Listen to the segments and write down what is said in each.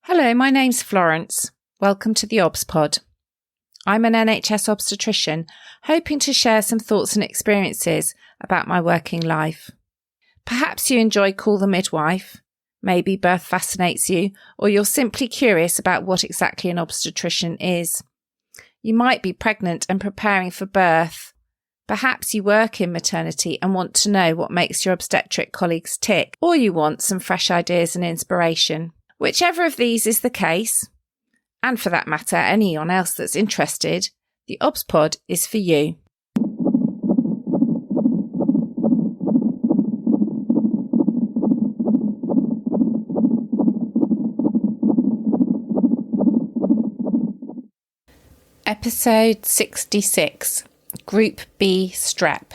Hello, my name's Florence. Welcome to the theobspod. I'm an NHS obstetrician, hoping to share some thoughts and experiences about my working life. Perhaps you enjoy Call the Midwife, maybe birth fascinates you, or you're simply curious about what exactly an obstetrician is. You might be pregnant and preparing for birth. Perhaps you work in maternity and want to know what makes your obstetric colleagues tick, or you want some fresh ideas and inspiration. Whichever of these is the case, and for that matter, anyone else that's interested, the theobspod is for you. Episode 66, Group B Strep.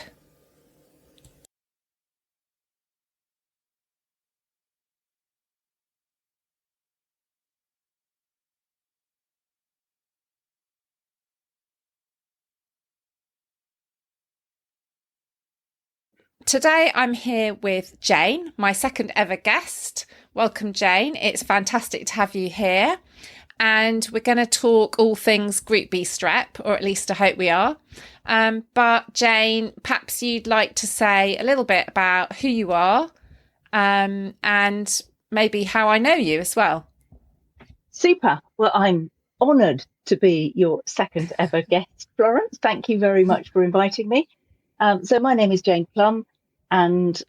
Today I'm here with Jane, my second ever guest. Welcome, Jane. It's fantastic to have you here. And we're going to talk all things Group B Strep, or at least I hope we are. But Jane, perhaps you'd like to say a little bit about who you are and maybe how I know you as well. Super. Well, I'm honoured to be your second ever guest, Florence. Thank you very much for inviting me. So my name is Jane Plumb, and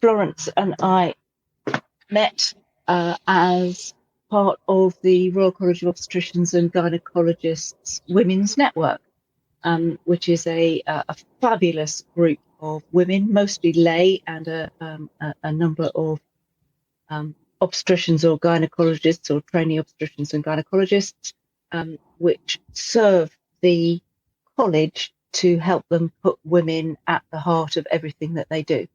Florence and I met as part of the Royal College of Obstetricians and Gynecologists Women's Network, which is a fabulous group of women, mostly lay, and a number of obstetricians or gynecologists or trainee obstetricians and gynecologists, which serve the college to help them put women at the heart of everything that they do.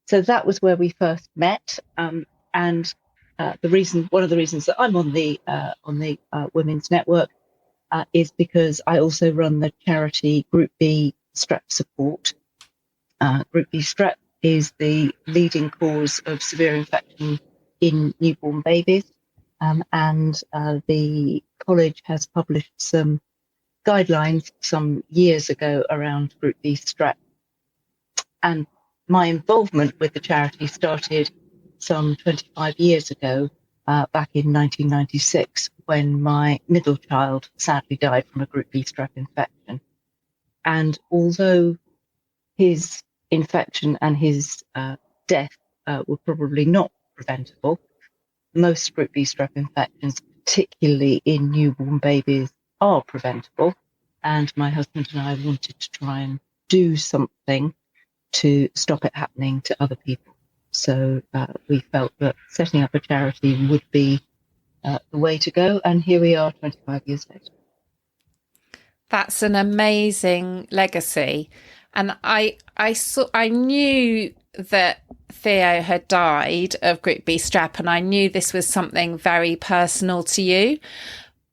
So that was where we first met, and one of the reasons that I'm on the Women's Network is because I also run the charity Group B Strep support. Group B Strep is the leading cause of severe infection in newborn babies, and the college has published some guidelines some years ago around Group B Strep. And my involvement with the charity started some 25 years ago, back in 1996, when my middle child sadly died from a Group B Strep infection. And although his infection and his death were probably not preventable, most Group B Strep infections, particularly in newborn babies, are preventable, and my husband and I wanted to try and do something to stop it happening to other people. So we felt that setting up a charity would be the way to go, and here we are 25 years later. That's an amazing legacy. And I knew that Theo had died of Group B Strep, and I knew this was something very personal to you,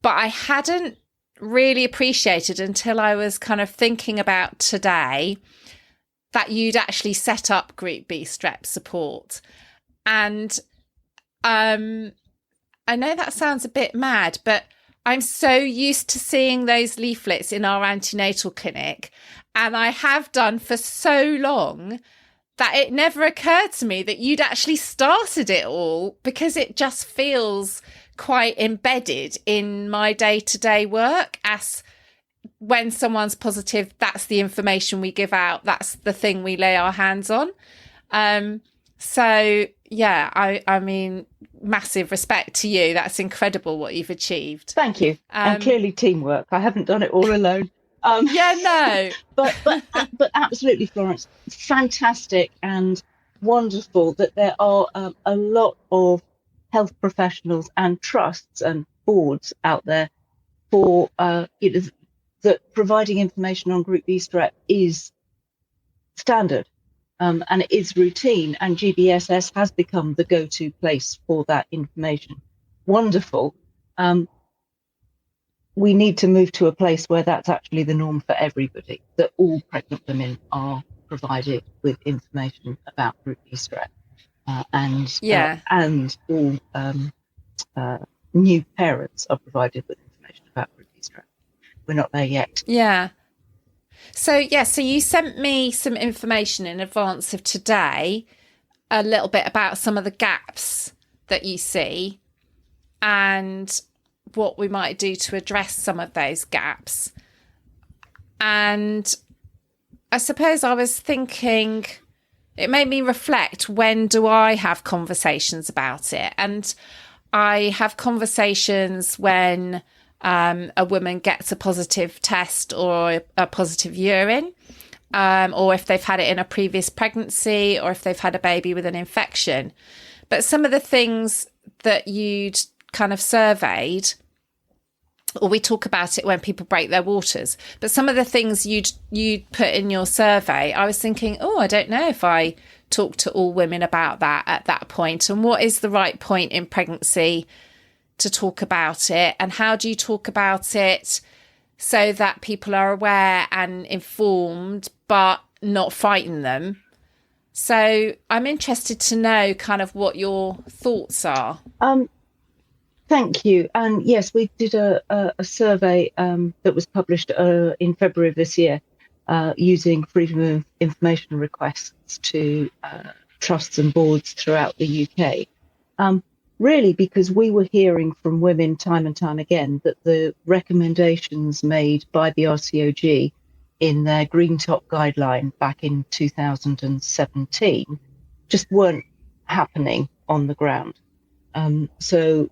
but I hadn't really appreciated until I was kind of thinking about today that you'd actually set up Group B Strep support. And I know that sounds a bit mad, but I'm so used to seeing those leaflets in our antenatal clinic, and I have done for so long, that it never occurred to me that you'd actually started it all, because it just feels quite embedded in my day-to-day work. As when someone's positive, that's the information we give out, that's the thing we lay our hands on. So yeah, I mean, massive respect to you. That's incredible what you've achieved. Thank you. And clearly teamwork. I haven't done it all alone. But absolutely, Florence, fantastic and wonderful that there are a lot of health professionals and trusts and boards out there for that providing information on Group B Strep is standard, and it is routine, and GBSS has become the go-to place for that information. Wonderful. We need to move to a place where that's actually the norm for everybody, that all pregnant women are provided with information about Group B Strep, and all new parents are provided with information about Group B Strep. We're not there yet. Yeah. So you sent me some information in advance of today, a little bit about some of the gaps that you see and what we might do to address some of those gaps. And I suppose I was thinking, it made me reflect, when do I have conversations about it? And I have conversations when a woman gets a positive test or a positive urine, or if they've had it in a previous pregnancy, or if they've had a baby with an infection. But some of the things that you'd kind of surveyed, or we talk about it when people break their waters, but some of the things you'd put in your survey, I was thinking, I don't know if I talk to all women about that at that point, and what is the right point in pregnancy to talk about it, and how do you talk about it so that people are aware and informed but not frighten them. So I'm interested to know kind of what your thoughts are. Thank you. And yes, we did a survey that was published in February of this year using freedom of information requests to trusts and boards throughout the UK. Really, because we were hearing from women time and time again that the recommendations made by the RCOG in their Green Top guideline back in 2017 just weren't happening on the ground. So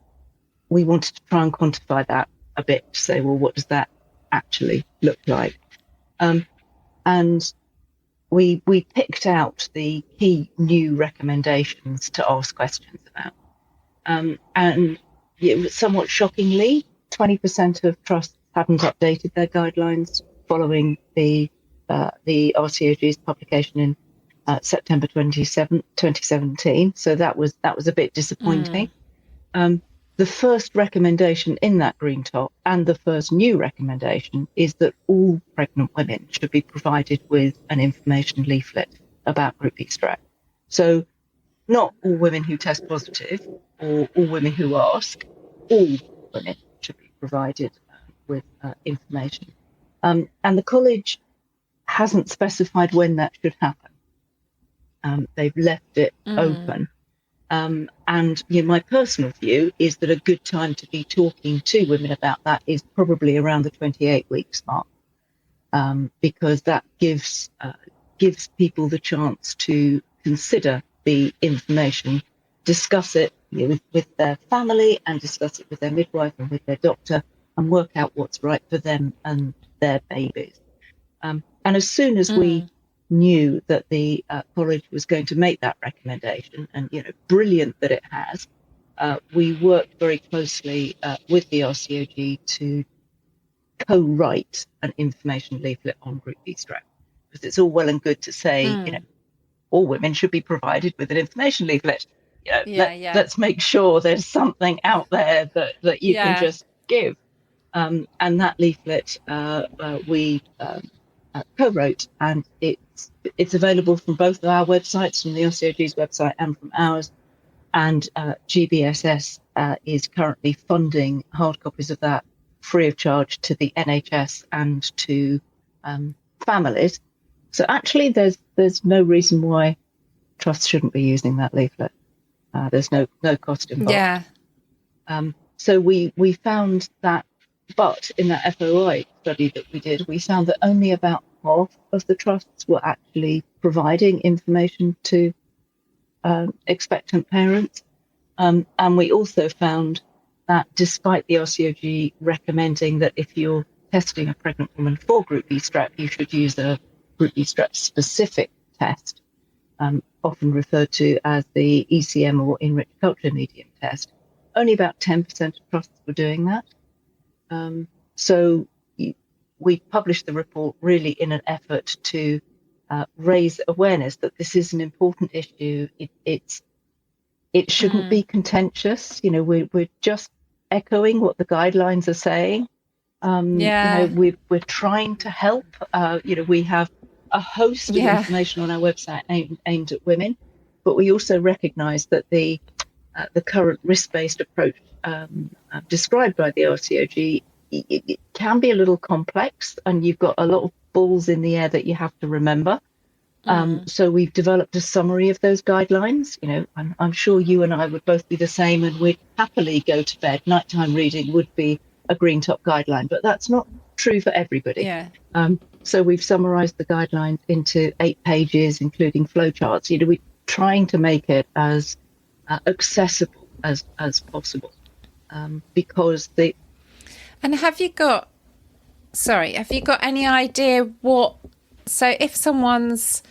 we wanted to try and quantify that a bit to say, well, what does that actually look like? And we picked out the key new recommendations to ask questions about. And somewhat shockingly, 20% of trusts hadn't updated their guidelines following the RCOG's publication in September 2017. So that was a bit disappointing. The first recommendation in that Green Top, and the first new recommendation, is that all pregnant women should be provided with an information leaflet about Group B Strep. So not all women who test positive or all women who ask, all women should be provided with information. And the college hasn't specified when that should happen. They've left it open. And my personal view is that a good time to be talking to women about that is probably around the 28 weeks mark, because that gives people the chance to consider the information, discuss it with their family, and discuss it with their midwife and with their doctor, and work out what's right for them and their babies. And as soon as we knew that the college was going to make that recommendation, and brilliant that it has, we worked very closely with the RCOG to co-write an information leaflet on Group B Strep, because it's all well and good to say all women should be provided with an information leaflet. Let's make sure there's something out there that you can just give. And that leaflet we co-wrote, and it's available from both of our websites, from the RCOG's website and from ours. And GBSS is currently funding hard copies of that free of charge to the NHS and to families. So actually, there's no reason why trusts shouldn't be using that leaflet. There's no cost involved. Yeah. So we found that, but in that FOI study that we did, we found that only about half of the trusts were actually providing information to expectant parents. And we also found that despite the RCOG recommending that if you're testing a pregnant woman for Group B Strep, you should use a Group B Strep specific test, often referred to as the ECM or enriched culture medium test, only about 10% of trusts were doing that. So we published the report really in an effort to raise awareness that this is an important issue. It shouldn't be contentious. We're just echoing what the guidelines are saying. We're trying to help. We have a host of information on our website aimed at women, but we also recognise that the the current risk-based approach described by the RCOG, it can be a little complex, and you've got a lot of balls in the air that you have to remember. So we've developed a summary of those guidelines. I'm sure you and I would both be the same, and we'd happily go to bed. Nighttime reading would be a green top guideline, but that's not true for everybody. Yeah. So we've summarized the guidelines into 8 pages, including flowcharts. We're trying to make it as accessible as possible, because the. And have you got any idea what? So if someone's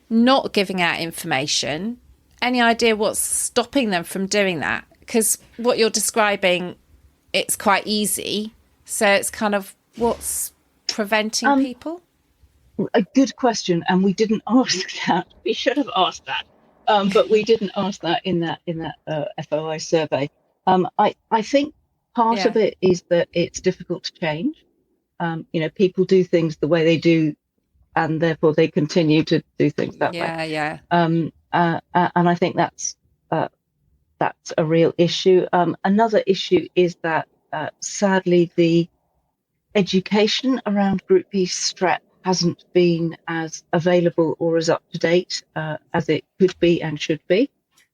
not giving out information, any idea what's stopping them from doing that? Because what you're describing, it's quite easy. So it's kind of what's preventing people? A good question, and we didn't ask that. We should have asked that, but we didn't ask that in that FOI survey. I think part of it is that it's difficult to change. People do things the way they do, and therefore they continue to do things that way. And I think that's a real issue. Another issue is that sadly the education around Group B Strep hasn't been as available or as up to date as it could be and should be,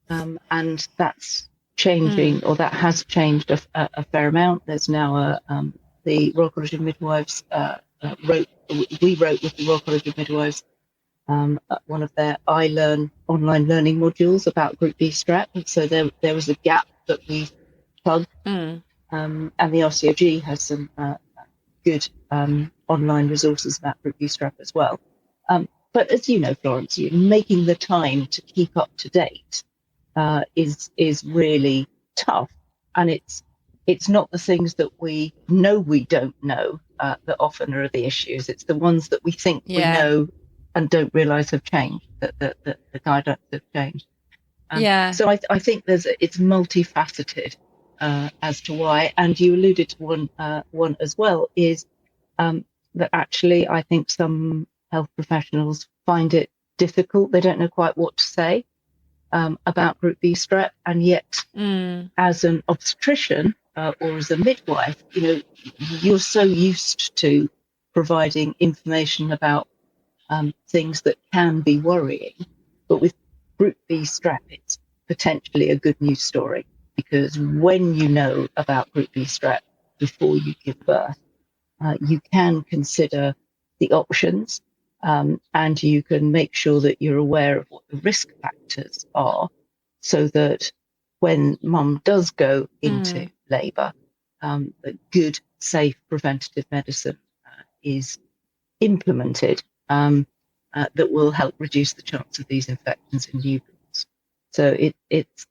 and that's changing, or that has changed a fair amount. There's now the Royal College of Midwives wrote with the Royal College of Midwives one of their iLearn online learning modules about Group B Strep, and so there was a gap that we plugged, and the RCOG has some good online resources about Group B Strep as well. But as you know, Florence, making the time to keep up to date is really tough, and it's not the things that we know we don't know that often are the issues. It's the ones that we think we know and don't realise have changed, that the guidelines have changed. So I think it's multifaceted as to why, and you alluded to one as well, is that actually I think some health professionals find it difficult. They don't know quite what to say about Group B Strep, and yet as an obstetrician or as a midwife, you're so used to providing information about things that can be worrying. But with Group B Strep, it's potentially a good news story, because when you know about Group B Strep before you give birth, you can consider the options, and you can make sure that you're aware of what the risk factors are, so that when mum does go into labour, good, safe preventative medicine is implemented that will help reduce the chance of these infections in newborns. So it's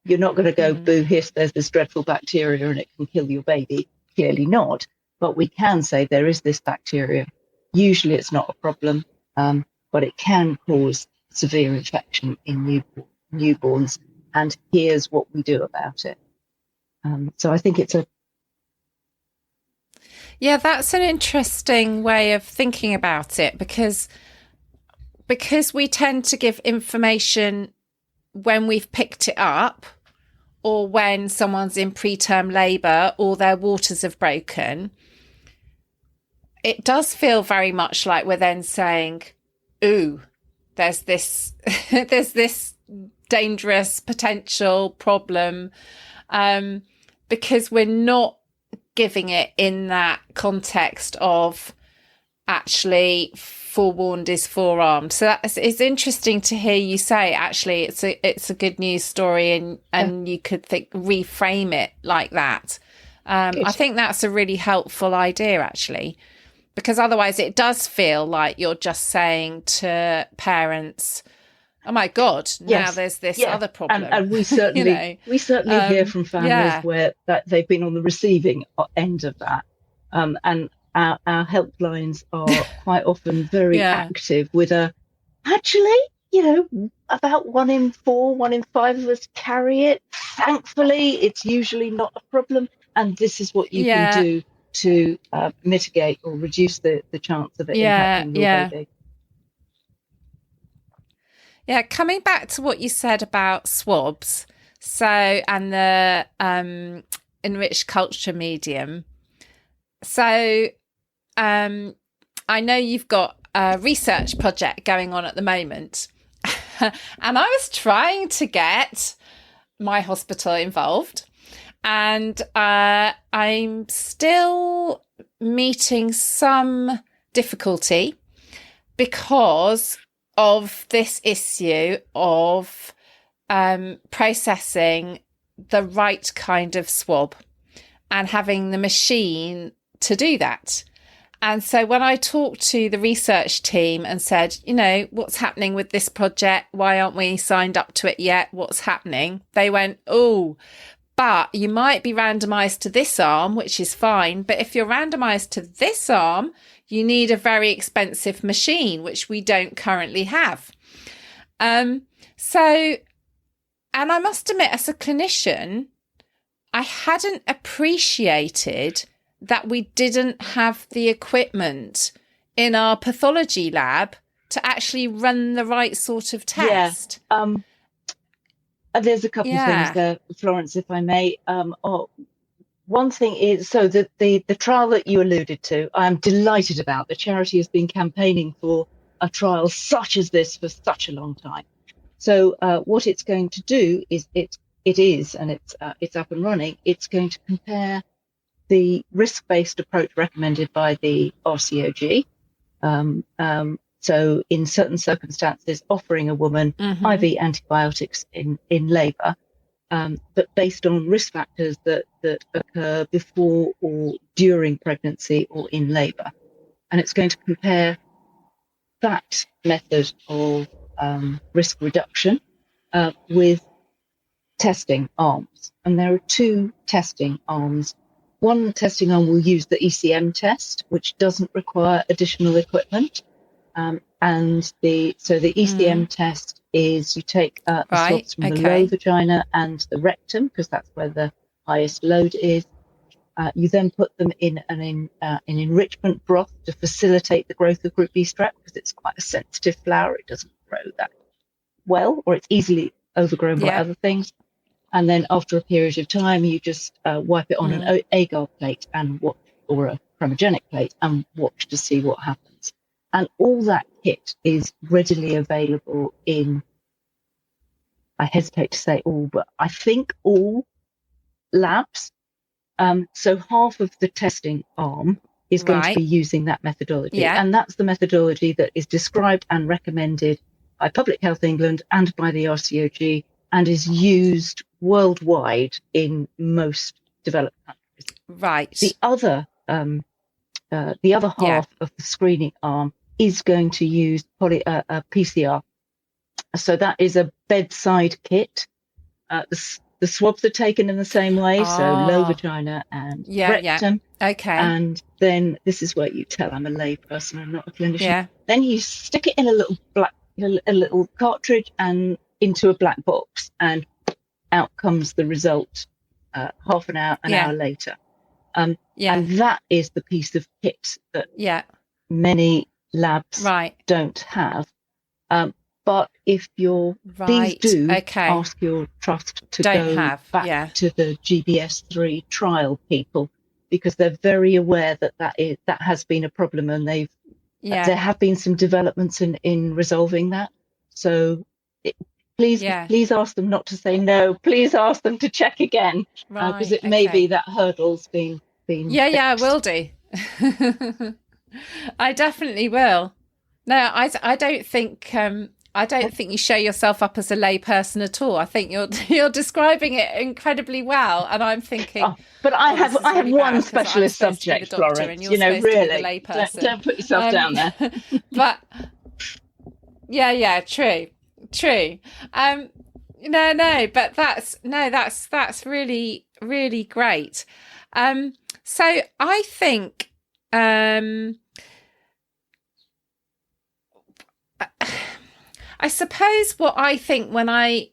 you're not going to go boo hiss, there's this dreadful bacteria and it can kill your baby. Clearly not. But we can say there is this bacteria. Usually it's not a problem, but it can cause severe infection in newborns. And here's what we do about it. So I think it's that's an interesting way of thinking about it, because we tend to give information when we've picked it up, or when someone's in preterm labour or their waters have broken. It does feel very much like we're then saying, ooh, there's this dangerous potential problem, because we're not giving it in that context of actually forewarned is forearmed. So it's interesting to hear you say actually it's a good news story, and you could reframe it like that. I think that's a really helpful idea, actually, because otherwise it does feel like you're just saying to parents, oh my God, now there's this other problem. And we certainly hear from families where that they've been on the receiving end of that. And our helplines are quite often very active with about 1 in 4, 1 in 5 of us carry it. Thankfully, it's usually not a problem. And this is what you can do to mitigate or reduce the chance of it impacting your baby. Yeah, coming back to what you said about swabs. So, and the enriched culture medium. So, I know you've got a research project going on at the moment, and I was trying to get my hospital involved, and I'm still meeting some difficulty because of this issue of processing the right kind of swab and having the machine to do that. And so when I talked to the research team and said, you know, what's happening with this project? Why aren't we signed up to it yet? What's happening? They went, oh, but you might be randomized to this arm, which is fine. But if you're randomized to this arm, you need a very expensive machine, which we don't currently have. So, and I must admit, as a clinician, I hadn't appreciated that we didn't have the equipment in our pathology lab to actually run the right sort of test. Yeah. There's a couple of things there, Florence, if I may. One thing is, so the trial that you alluded to, I'm delighted about. The charity has been campaigning for a trial such as this for such a long time. So what it's going to do is it's up and running. It's going to compare the risk-based approach recommended by the RCOG. So in certain circumstances, offering a woman IV antibiotics in labour, but based on risk factors that occur before or during pregnancy or in labour. And it's going to compare that method of risk reduction with testing arms. And there are two testing arms. One testing arm will use the ECM test, which doesn't require additional equipment. And the ECM test is you take swabs from the low vagina and the rectum, because that's where the highest load is. You then put them in an enrichment broth to facilitate the growth of Group B Strep, because it's quite a sensitive flower. It doesn't grow that well, or it's easily overgrown by other things. And then after a period of time, you just wipe it on an agar plate and watch, or a chromogenic plate, and watch to see what happens. And all that kit is readily available in, I hesitate to say all, but I think all labs. So half of the testing arm is going to be using that methodology. And that's the methodology that is described and recommended by Public Health England and by the RCOG, and is used worldwide in most developed countries. Right. The other half of the screening arm is going to use PCR. So that is a bedside kit. The swabs are taken in the same way, so low vagina and rectum. Okay. And then this is where you tell I'm a lay person, I'm not a clinician. Yeah. Then you stick it in a little cartridge and into a black box, and out comes the result half an hour later. And that is the piece of kit that many labs don't have. But if please do ask your trust to go back to the GBS3 trial people, because they're very aware that has been a problem, and there have been some developments in resolving that. So please ask them not to say no. Please ask them to check again, because it may be that hurdle's been fixed. I will do. I definitely will. No, I don't think you show yourself up as a lay person at all. I think you're describing it incredibly well, and I'm thinking. But I have one specialist subject, Florence. You know, really, don't put yourself down there. But true. No, but that's really, really great. So I think. I suppose what I think when I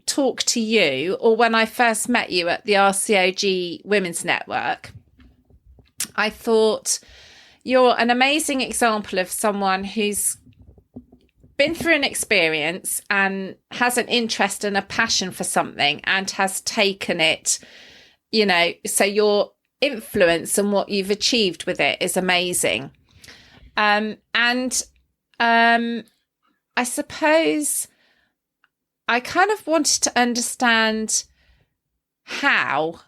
talk to you, or when I first met you at the RCOG Women's Network, I thought you're an amazing example of someone who's been through an experience and has an interest and a passion for something and has taken it, so your influence and what you've achieved with it is amazing. And I suppose I kind of wanted to understand how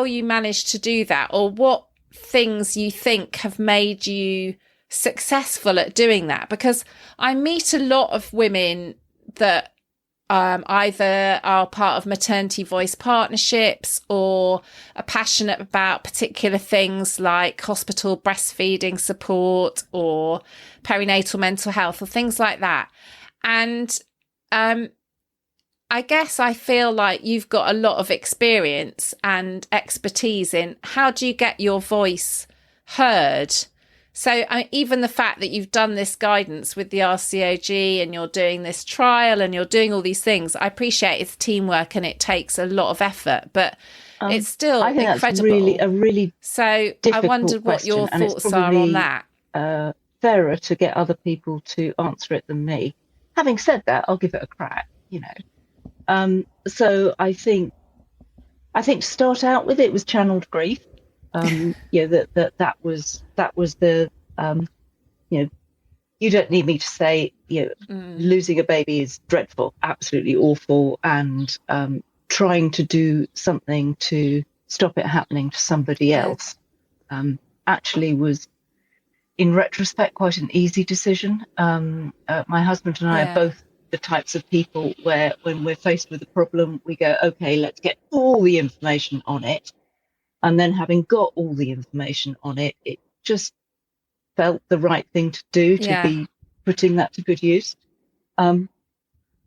you managed to do that, or what things you think have made you successful at doing that, because I meet a lot of women that either are part of maternity voice partnerships or are passionate about particular things like hospital breastfeeding support or perinatal mental health or things like that. And I guess I feel like you've got a lot of experience and expertise in how do you get your voice heard. So even the fact that you've done this guidance with the RCOG and you're doing this trial and you're doing all these things, I appreciate it's teamwork and it takes a lot of effort, but it's still I think incredible. That's really so I wondered what your thoughts are on that. Fairer to get other people to answer it than me. Having said that, I'll give it a crack, So I think to start out with, it was channeled grief. That was the you don't need me to say, losing a baby is dreadful, absolutely awful, and trying to do something to stop it happening to somebody else actually was, in retrospect, quite an easy decision. My husband and I are both the types of people where when we're faced with a problem, we go, okay, let's get all the information on it. And then having got all the information on it, it just felt the right thing to do, to be putting that to good use. And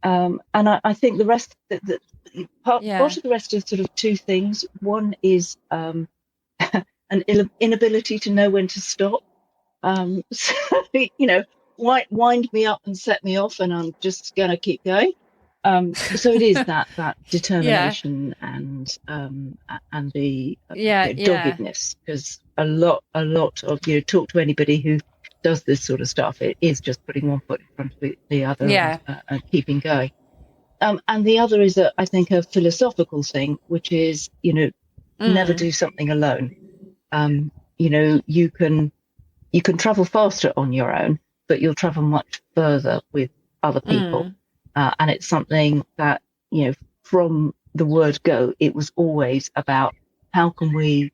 I think the rest, part of the rest is sort of two things. One is an inability to know when to stop. Wind me up and set me off, and I'm just going to keep going. So it is that determination and the doggedness, because a lot of talk to anybody who does this sort of stuff. It is just putting one foot in front of the other and keeping going. And the other is I think a philosophical thing, which is never do something alone. You can travel faster on your own, but you'll travel much further with other people. And it's something that, from the word go, it was always about how can we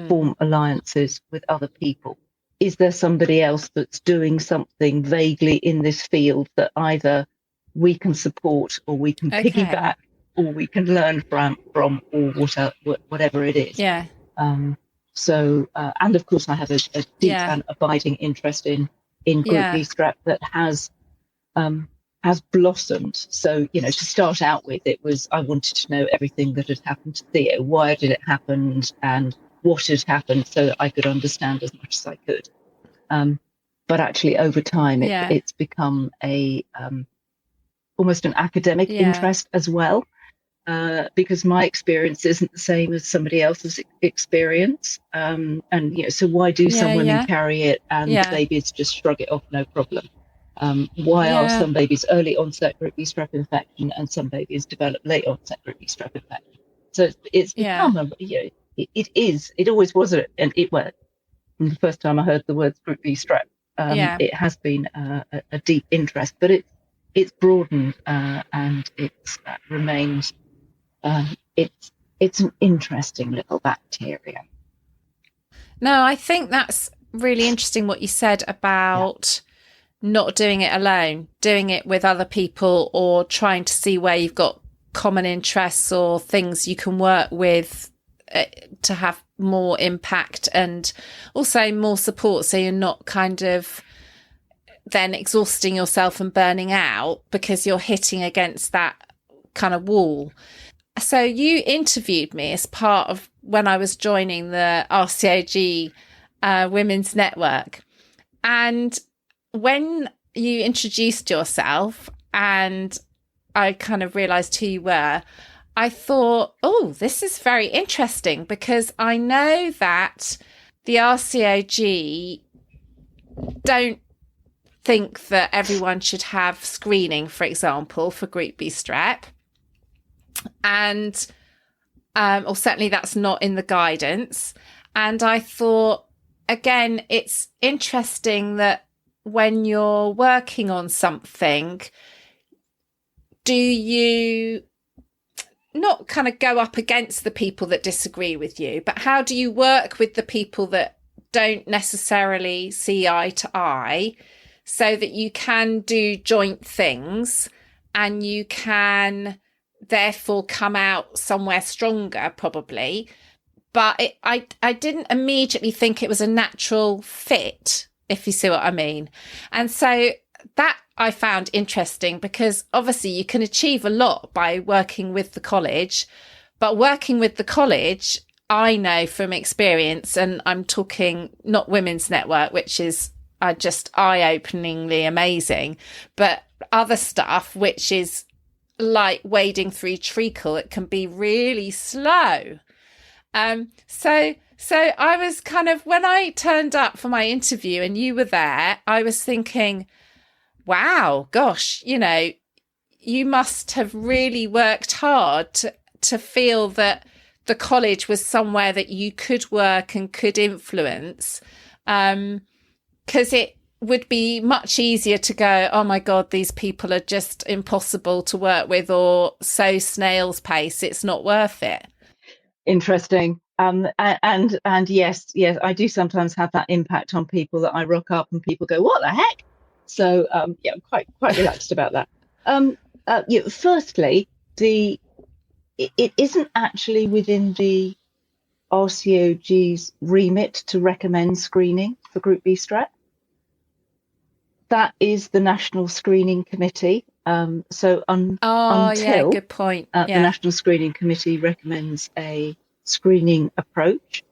form alliances with other people? Is there somebody else that's doing something vaguely in this field that either we can support or we can piggyback or we can learn from or whatever it is? Yeah. And of course, I have a deep and abiding interest in Group B Strep that has blossomed. So, to start out with, it was I wanted to know everything that had happened to Theo. Why did it happen and what had happened, so that I could understand as much as I could. But actually, over time, it's become almost an academic interest as well, because my experience isn't the same as somebody else's experience. So why do some women carry it and babies just shrug it off, no problem? Why are some babies early onset Group B Strep infection and some babies develop late onset Group B Strep infection? So it's become it always was from the first time I heard the words Group B Strep, it has been a deep interest, but it's broadened and it's remained. It's an interesting little bacteria. No, I think that's really interesting what you said about not doing it alone, doing it with other people, or trying to see where you've got common interests or things you can work with to have more impact and also more support, so you're not kind of then exhausting yourself and burning out because you're hitting against that kind of wall. So you interviewed me as part of when I was joining the RCOG Women's Network, and when you introduced yourself and I kind of realised who you were, I thought, oh, this is very interesting, because I know that the RCOG don't think that everyone should have screening, for example, for Group B Strep. And, or certainly that's not in the guidance. And I thought, again, it's interesting that when you're working on something, do you not kind of go up against the people that disagree with you, but how do you work with the people that don't necessarily see eye to eye so that you can do joint things and you can therefore come out somewhere stronger, probably. But I didn't immediately think it was a natural fit, if you see what I mean. And so that I found interesting, because obviously you can achieve a lot by working with the college, but working with the college, I know from experience, and I'm talking not Women's Network, which is just eye-openingly amazing, but other stuff, which is like wading through treacle, it can be really slow. So I was kind of, when I turned up for my interview and you were there, I was thinking, wow, gosh, you know, you must have really worked hard to feel that the college was somewhere that you could work and could influence. Because it would be much easier to go, oh my God, these people are just impossible to work with, or so snail's pace, it's not worth it. Interesting. And yes, I do sometimes have that impact on people, that I rock up and people go, what the heck? So yeah, I'm quite relaxed about that. Firstly, it isn't actually within the RCOG's remit to recommend screening for Group B Strep. That is the National Screening Committee. Until good point. The National Screening Committee recommends a screening approach,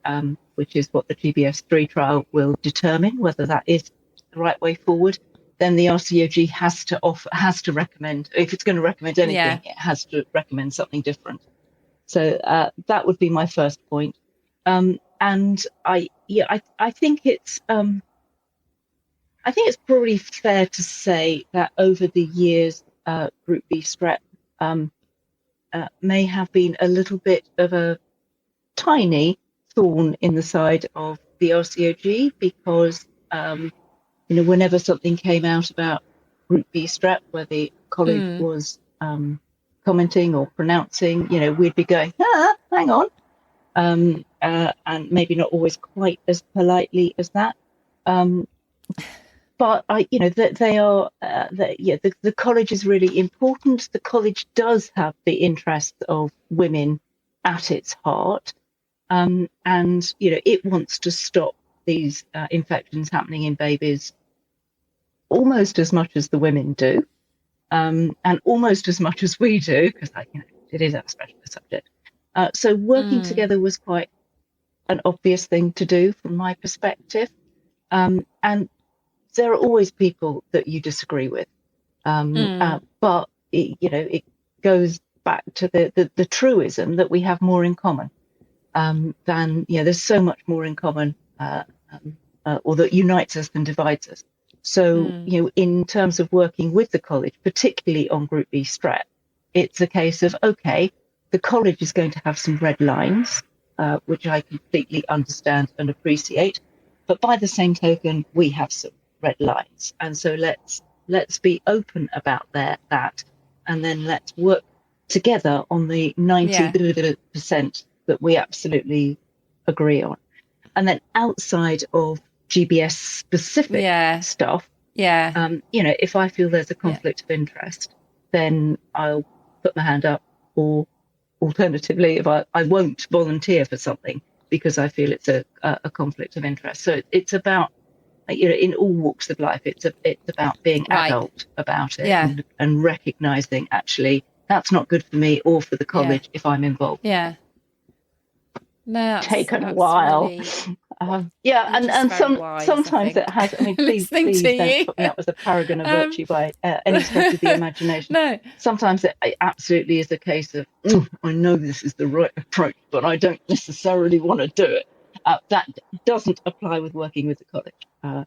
which is what the GBS3 trial will determine whether that is the right way forward. Then the RCOG has to recommend, if it's going to recommend anything, it has to recommend something different. So that would be my first point. And I think it's probably fair to say that over the years, Group B Strep may have been a little bit of a tiny thorn in the side of the RCOG, because whenever something came out about Group B Strep, where the college was commenting or pronouncing, we'd be going, hang on, and maybe not always quite as politely as that. But the college is really important. The college does have the interests of women at its heart, and it wants to stop these infections happening in babies almost as much as the women do, and almost as much as we do, because it is our specialist subject. So working together was quite an obvious thing to do from my perspective, and there are always people that you disagree with, but it goes back to the truism that we have more in common than there's so much more in common, or that unites us than divides us. So in terms of working with the college, particularly on Group B Strep, it's a case of, okay, the college is going to have some red lines, which I completely understand and appreciate, but by the same token, we have some red lines, and so let's be open about that, and then let's work together on the 90% that we absolutely agree on. And then outside of GBS specific stuff, if I feel there's a conflict of interest, then I'll put my hand up, or alternatively, if I won't volunteer for something because I feel it's a conflict of interest. So it's about, in all walks of life, it's about being adult about it, and recognizing, actually, that's not good for me or for the college if I'm involved. Yeah. No, taken a while. Really, and sometimes it has. I mean, please don't put me up as a paragon of virtue by any stretch of the imagination. No. Sometimes it absolutely is a case of, I know this is the right approach, but I don't necessarily want to do it. That doesn't apply with working with the college.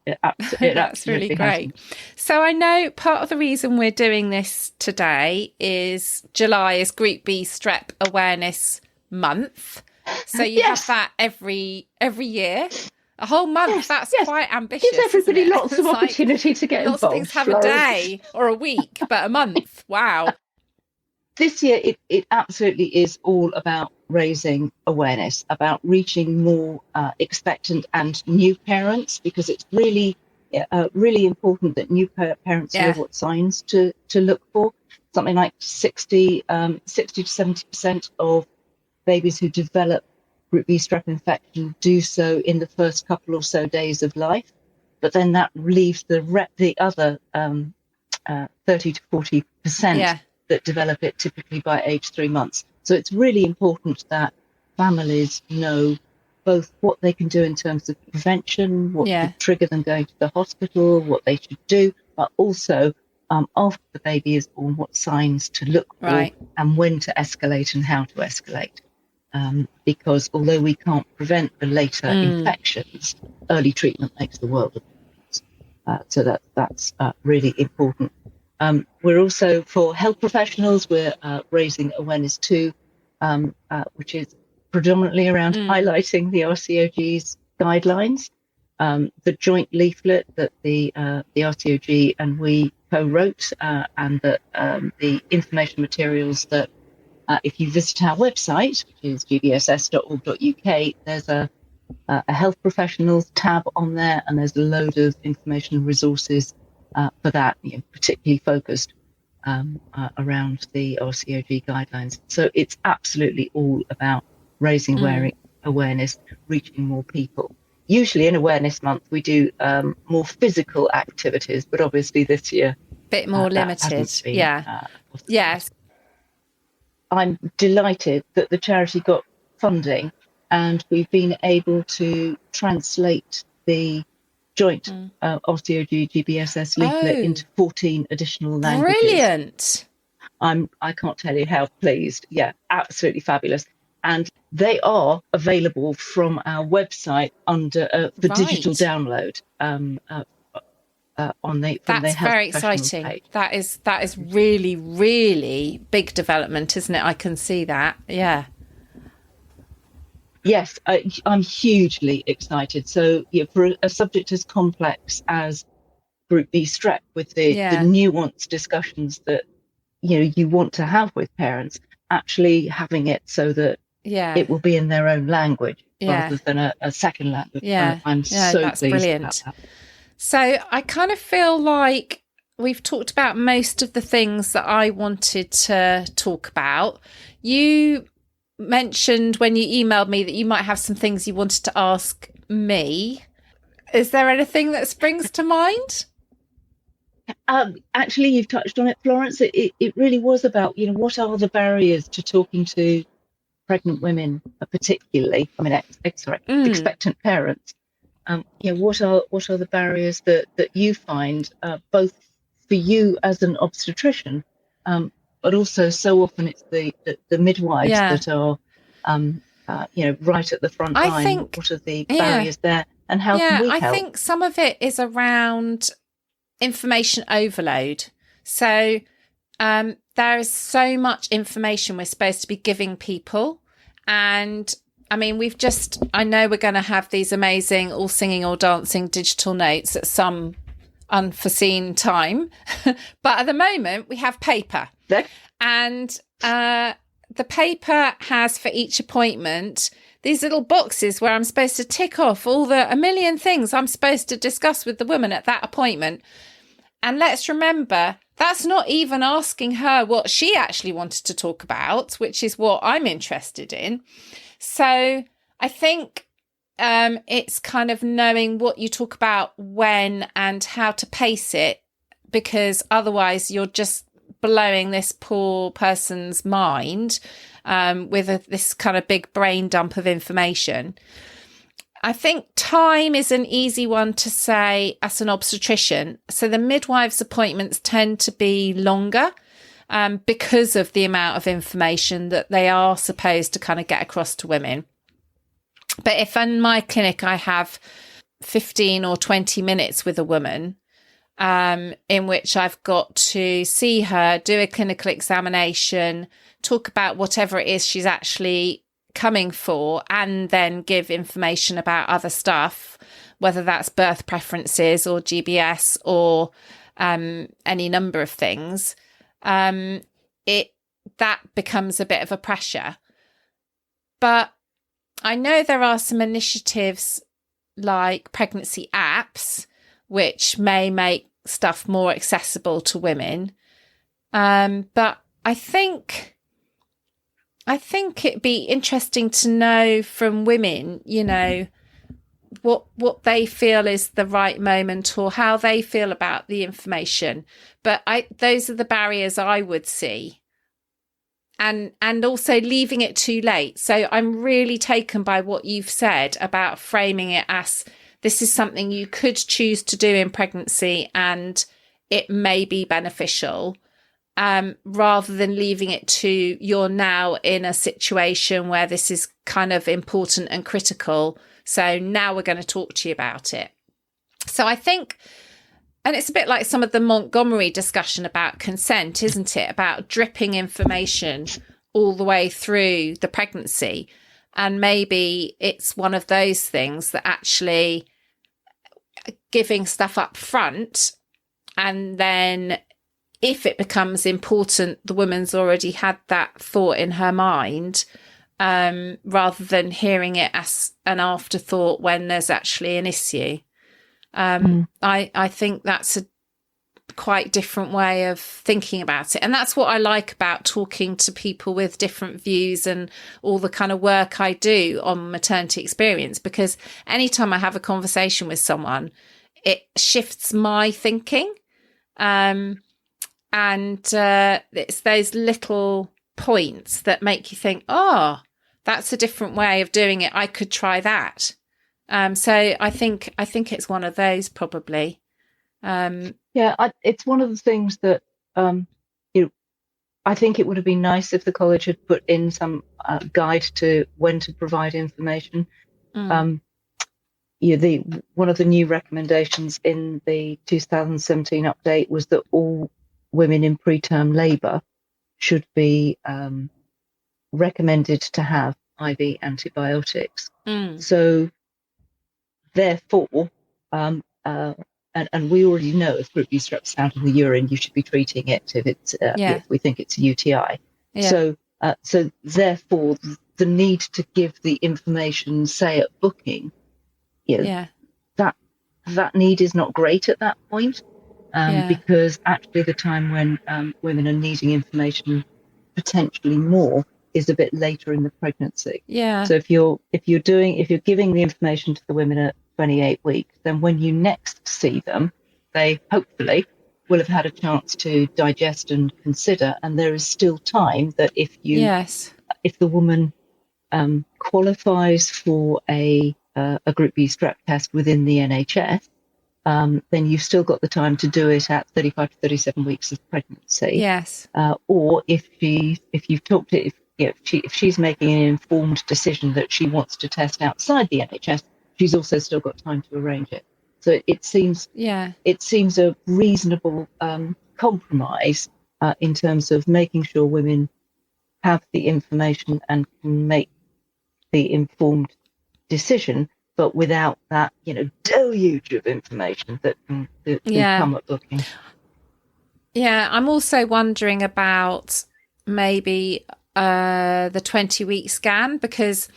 It That's absolutely really great. hasn't. So I know part of the reason we're doing this today is July is Group B Strep Awareness Month. So you Yes. have that every year. A whole month, that's quite ambitious. Gives everybody isn't it? lots of opportunity to get lots involved. Lots of things have a day or a week, but a month. Wow. This year, it absolutely is all about raising awareness, about reaching more expectant and new parents, because it's really, really important that new parents know what signs to look for. Something like 60 to 70% of babies who develop Group B strep infection do so in the first couple or so days of life, but then that leaves the other 30 to 40% that develop it typically by age 3 months. So it's really important that families know both what they can do in terms of prevention, what could trigger them going to the hospital, what they should do, but also after the baby is born, what signs to look for and when to escalate and how to escalate. Because although we can't prevent the later infections, early treatment makes the world of difference. So that's really important. We're also, for health professionals, we're raising awareness too, which is predominantly around highlighting the RCOG's guidelines. The joint leaflet that the RCOG and we co-wrote, and that the information materials that if you visit our website, which is gbss.org.uk, there's a health professionals tab on there, and there's a load of information and resources for that, particularly focused around the RCOG guidelines. So it's absolutely all about raising awareness, reaching more people. Usually in Awareness Month, we do more physical activities, but obviously this year, bit more limited. Yes. I'm delighted that the charity got funding, and we've been able to translate the joint RCOG GBSS leaflet into 14 additional languages. Brilliant. I can't tell you how pleased. Yeah, absolutely fabulous. And they are available from our website under for digital download. That's very exciting. Page. That is really, really big development, isn't it? I can see that. Yeah. Yes, I'm hugely excited. So for a subject as complex as Group B strep, with the nuanced discussions that you want to have with parents, actually having it so that it will be in their own language rather than a second language. I'm so that's pleased brilliant. about that. So I kind of feel like we've talked about most of the things that I wanted to talk about. You mentioned when you emailed me that you might have some things you wanted to ask me. Is there anything that springs to mind? Actually, you've touched on it, Florence. It really was about, what are the barriers to talking to pregnant women, particularly, expectant parents. What are the barriers that you find, both for you as an obstetrician, but also so often it's the midwives that are, right at the front line. What are the barriers there, and how can we help? I think some of it is around information overload. So there is so much information we're supposed to be giving people, and I mean, I know we're going to have these amazing all singing, all dancing digital notes at some unforeseen time. But at the moment, we have paper. And the paper has, for each appointment, these little boxes where I'm supposed to tick off a million things I'm supposed to discuss with the woman at that appointment. And let's remember, that's not even asking her what she actually wanted to talk about, which is what I'm interested in. So I think it's kind of knowing what you talk about when and how to pace it, because otherwise you're just blowing this poor person's mind with this kind of big brain dump of information. I think time is an easy one to say as an obstetrician. So the midwives' appointments tend to be longer because of the amount of information that they are supposed to kind of get across to women. But if in my clinic I have 15 or 20 minutes with a woman, in which I've got to see her, do a clinical examination, talk about whatever it is she's actually coming for, and then give information about other stuff, whether that's birth preferences or GBS or any number of things, that becomes a bit of a pressure. But I know there are some initiatives like pregnancy apps, which may make stuff more accessible to women. But I think it'd be interesting to know from women, you know, what they feel is the right moment or how they feel about the information. But those are the barriers I would see. And also leaving it too late. So I'm really taken by what you've said about framing it as this is something you could choose to do in pregnancy and it may be beneficial, rather than leaving it to you're now in a situation where this is kind of important and critical. So now we're going to talk to you about it. So I think, and it's a bit like some of the Montgomery discussion about consent, isn't it? About dripping information all the way through the pregnancy. And maybe it's one of those things that actually giving stuff up front, and then if it becomes important, the woman's already had that thought in her mind, rather than hearing it as an afterthought when there's actually an issue. I think that's a quite different way of thinking about it. And that's what I like about talking to people with different views and all the kind of work I do on maternity experience, because anytime I have a conversation with someone, it shifts my thinking. And it's those little points that make you think, oh, that's a different way of doing it. I could try that. So I think it's one of those probably. It's one of the things that I think it would have been nice if the college had put in some guide to when to provide information. One of the new recommendations in the 2017 update was that all women in preterm labour should be recommended to have IV antibiotics. So therefore, and we already know if Group B Strep's found in the urine, you should be treating it if it's if we think it's a UTI. So therefore, the need to give the information, say at booking, that need is not great at that point, because actually the time when women are needing information potentially more is a bit later in the pregnancy. So if you're giving the information to the women at 28 weeks, then when you next see them, they hopefully will have had a chance to digest and consider, and there is still time that if the woman qualifies for a Group B Strep test within the NHS, then you've still got the time to do it at 35 to 37 weeks of pregnancy. Or if you've talked to if she's making an informed decision that she wants to test outside the NHS, she's also still got time to arrange it. So it seems a reasonable compromise in terms of making sure women have the information and can make the informed decision, but without that deluge of information that can come at booking. I'm also wondering about maybe the 20-week scan, because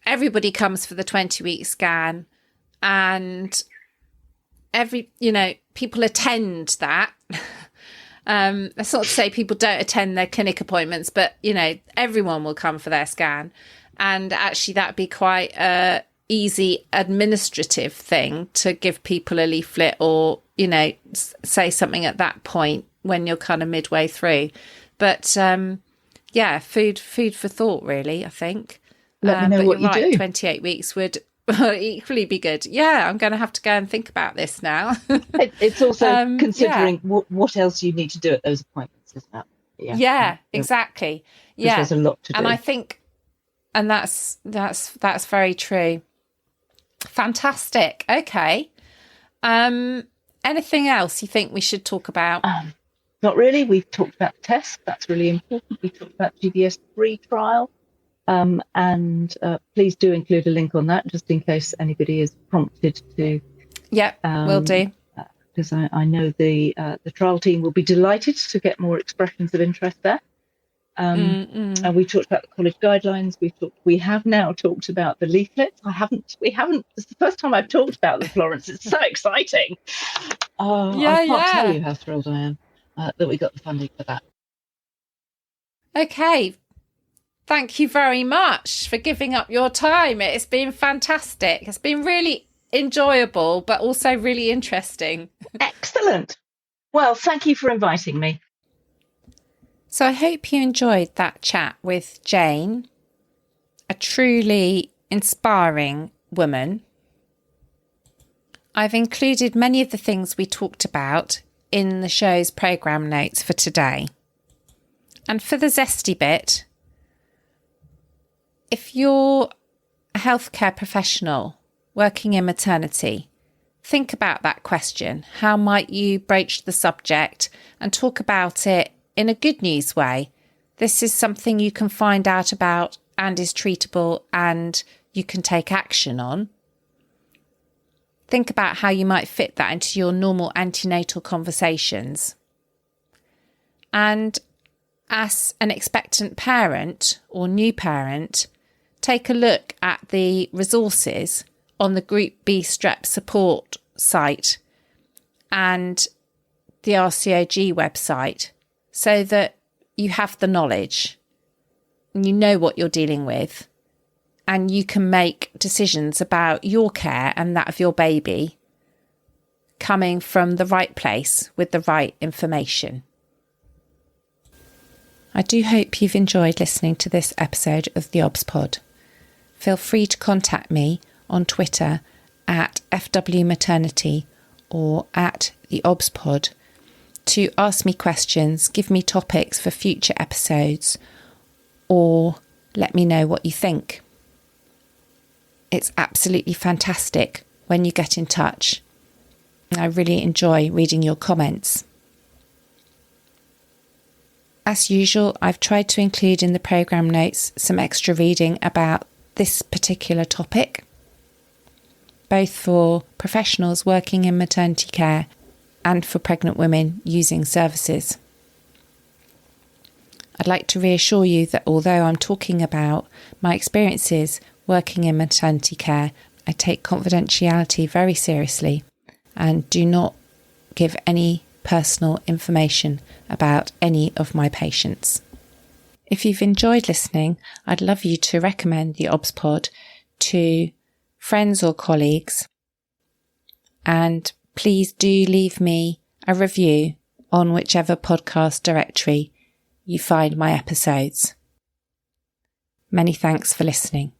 everybody comes for the 20-week scan, and people attend that. That's not to say people don't attend their clinic appointments, but everyone will come for their scan, and actually that'd be quite a easy administrative thing to give people a leaflet or say something at that point when you're kind of midway through. But food for thought, really, I think. Let me know what you do. 28 weeks would equally be good. I'm going to have to go and think about this now. It's also considering what else you need to do at those appointments, isn't it? Exactly. There's a lot to do. And I think And that's very true. Fantastic. Okay. Anything else you think we should talk about? Not really. We've talked about tests. That's really important. We talked about GBS free trial. And please do include a link on that, just in case anybody is prompted to. Yep, will do. Because I know the trial team will be delighted to get more expressions of interest there. And we talked about the college guidelines. We have now talked about the leaflets. We haven't. It's the first time I've talked about them, Florence. It's so exciting. I can't tell you how thrilled I am that we got the funding for that. Okay. Thank you very much for giving up your time. It's been fantastic. It's been really enjoyable, but also really interesting. Excellent. Well, thank you for inviting me. So I hope you enjoyed that chat with Jane, a truly inspiring woman. I've included many of the things we talked about in the show's programme notes for today. And for the zesty bit, if you're a healthcare professional working in maternity, think about that question. How might you broach the subject and talk about it in a good news way? This is something you can find out about and is treatable and you can take action on. Think about how you might fit that into your normal antenatal conversations. And as an expectant parent or new parent, take a look at the resources on the Group B Strep support site and the RCOG website so that you have the knowledge and you know what you're dealing with and you can make decisions about your care and that of your baby coming from the right place with the right information. I do hope you've enjoyed listening to this episode of the theobspod. Feel free to contact me on Twitter at FWMaternity or at theobspod to ask me questions, give me topics for future episodes, or let me know what you think. It's absolutely fantastic when you get in touch. I really enjoy reading your comments. As usual, I've tried to include in the programme notes some extra reading about this particular topic, both for professionals working in maternity care and for pregnant women using services. I'd like to reassure you that although I'm talking about my experiences working in maternity care, I take confidentiality very seriously and do not give any personal information about any of my patients. If you've enjoyed listening, I'd love you to recommend the theobspod to friends or colleagues. And please do leave me a review on whichever podcast directory you find my episodes. Many thanks for listening.